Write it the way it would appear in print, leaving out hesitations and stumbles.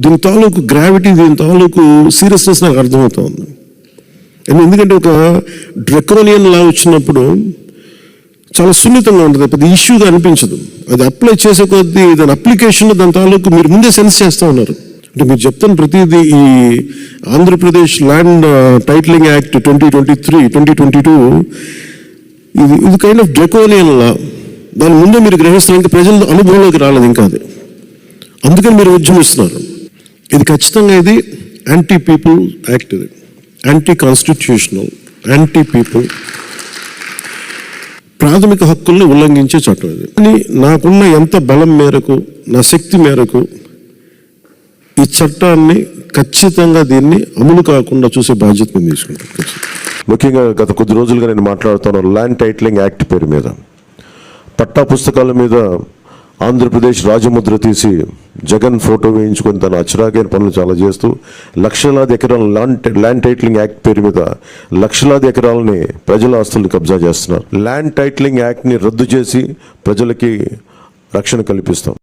దీని తాలూకు గ్రావిటీ, దీని తాలూకు సీరియస్నెస్ నాకు అర్థమవుతుంది. ఎందుకంటే ఒక డ్రకోనియన్ లా వచ్చినప్పుడు చాలా సున్నితంగా ఉంటుంది, పెద్ద ఇష్యూగా అనిపించదు. అది అప్లై చేసే కొద్దీ దాని అప్లికేషన్ దాని తాలూకు మీరు ముందే సెన్స్ చేస్తూ ఉన్నారు. అంటే మీరు చెప్తున్న ప్రతిదీ ఈ ఆంధ్రప్రదేశ్ ల్యాండ్ టైటిలింగ్ యాక్ట్ 2022 ఇది కైండ్ ఆఫ్ డ్రకోనియన్ లా. దాని ముందే మీరు గ్రహిస్తున్నారు, ఇంకా ప్రజల అనుభవంలోకి రాలేదు ఇంకా అది. అందుకని మీరు ఉద్యమిస్తున్నారు. ఇది ఖచ్చితంగా ఇది యాంటీ పీపుల్ యాక్ట్, ఇది యాంటీ కాన్స్టిట్యూషనల్, యాంటీ పీపుల్, ప్రాథమిక హక్కుల్ని ఉల్లంఘించే చట్టం ఇది. కానీ నాకున్న ఎంత బలం మేరకు, నా శక్తి మేరకు ఈ చట్టాన్ని ఖచ్చితంగా దీన్ని అమలు కాకుండా చూసే బాధ్యత నేను తీసుకుంటాను. ముఖ్యంగా గత కొద్ది రోజులుగా నేను మాట్లాడుతాను ల్యాండ్ టైటిలింగ్ యాక్ట్ పేరు మీద. పట్టా పుస్తకాల మీద ఆంధ్రప్రదేశ్ రాజముద్ర తీసి జగన్ ఫోటో వేయించుకొని తన అచ్చరాగైన పనులు చాలా చేస్తూ లక్షలాది ఎకరాల ల్యాండ్ టైటిలింగ్ యాక్ట్ పేరు మీద లక్షలాది ఎకరాలని ప్రజల ఆస్తుల్ని కబ్జా చేస్తున్నారు. ల్యాండ్ టైటిలింగ్ యాక్ట్ని రద్దు చేసి ప్రజలకి రక్షణ కల్పిస్తాం.